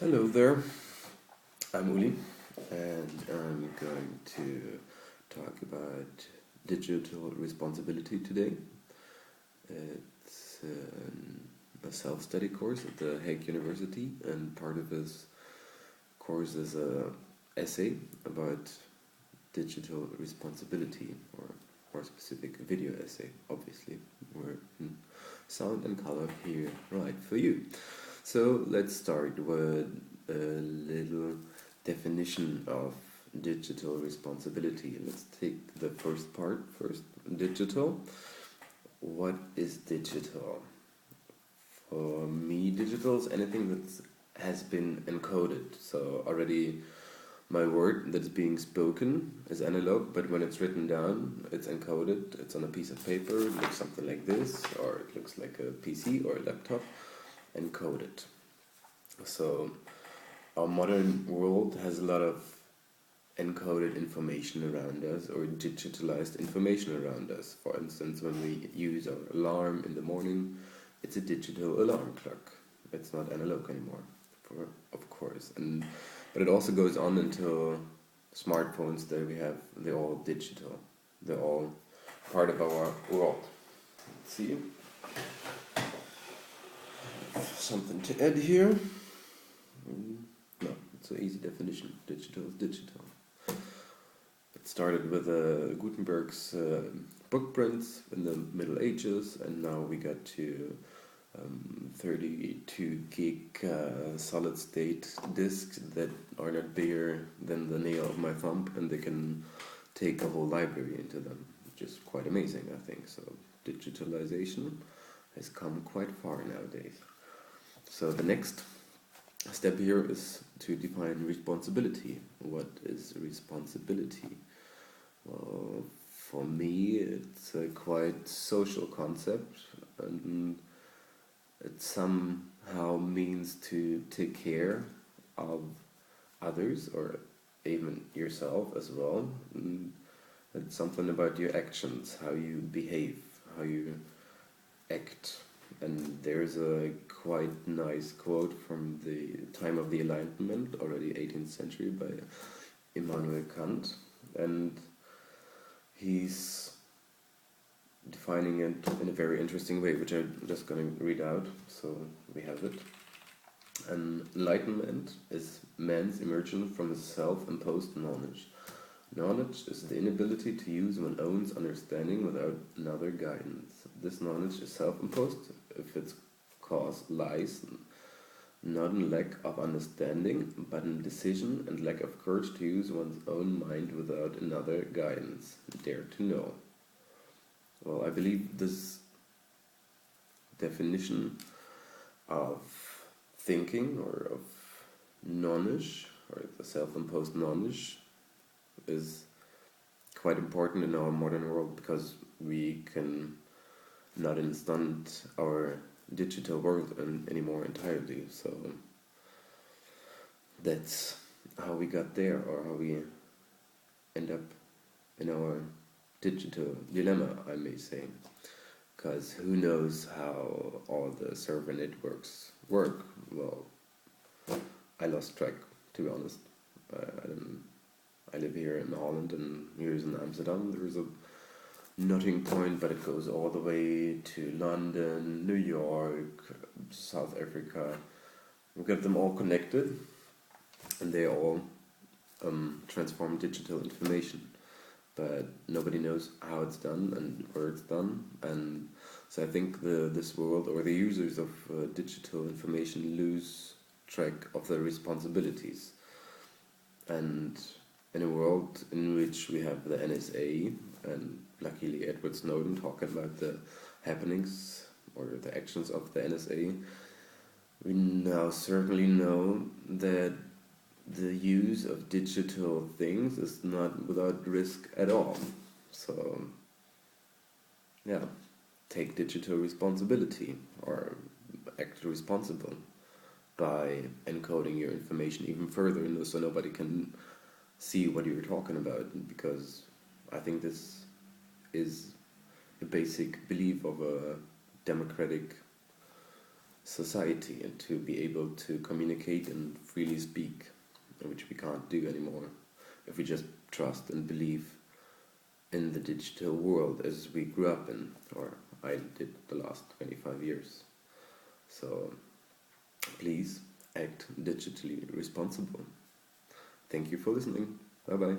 Hello there, I'm Uli, and I'm going to talk about digital responsibility today. It's a self-study course at the Hague University, and part of this course is a essay about digital responsibility, or more specific, a video essay, obviously. We're in sound and color here right for you. So let's start with a little definition of digital responsibility. Let's take the first part first. Digital. What is digital? For me, digital is anything that has been encoded. So already my word that's being spoken is analog, but when it's written down, it's encoded. It's on a piece of paper. It looks something like this, or it looks like a PC or a laptop, encoded. So our modern world has a lot of encoded information around us, or digitalized information around us. For instance, when we use our alarm in the morning, it's a digital alarm clock. It's not analog anymore, of course. But it also goes on until smartphones that we have, they're all digital. They're all part of our world. Let's see. Something to add here. No, it's an easy definition. Digital is digital. It started with Gutenberg's book prints in the Middle Ages, and now we got to 32 gig solid state disks that are not bigger than the nail of my thumb, and they can take a whole library into them, which is quite amazing, I think. So digitalization has come quite far nowadays. So the next step here is to define responsibility. What is responsibility? Well, for me, it's a quite social concept, and it somehow means to take care of others, or even yourself as well. And it's something about your actions, how you behave, how you act. And there's a quite nice quote from the time of the Enlightenment, already 18th century, by Immanuel Kant, and he's defining it in a very interesting way, which I'm just going to read out, so we have it. Enlightenment is man's emergence from his self-imposed knowledge. Knowledge is the inability to use one's own understanding without another guidance. This knowledge is self-imposed if its cause lies not in lack of understanding, but in decision and lack of courage to use one's own mind without another guidance. Dare to know. Well, I believe this definition of thinking, or of knowledge, or the self-imposed knowledge, is quite important in our modern world, because we can not understand our digital world anymore entirely. So that's how we got there, or how we end up in our digital dilemma, I may say. Because who knows how all the server networks work? Well, I lost track, to be honest. I live here in Holland, and here's in Amsterdam. There's a notting point, but it goes all the way to London, New York, South Africa. We got them all connected, and they all transform digital information. But nobody knows how it's done and where it's done. And so I think this world, or the users of digital information, lose track of their responsibilities. And in a world in which we have the NSA and luckily Edward Snowden talking about the happenings or the actions of the NSA, we now certainly know that the use of digital things is not without risk at all. So, yeah, take digital responsibility, or act responsible by encoding your information even further, so nobody can see what you're talking about, because I think this is a basic belief of a democratic society and to be able to communicate and freely speak, which we can't do anymore if we just trust and believe in the digital world as we grew up in, or I did the last 25 years. So please act digitally responsible. Thank you for listening. Bye bye.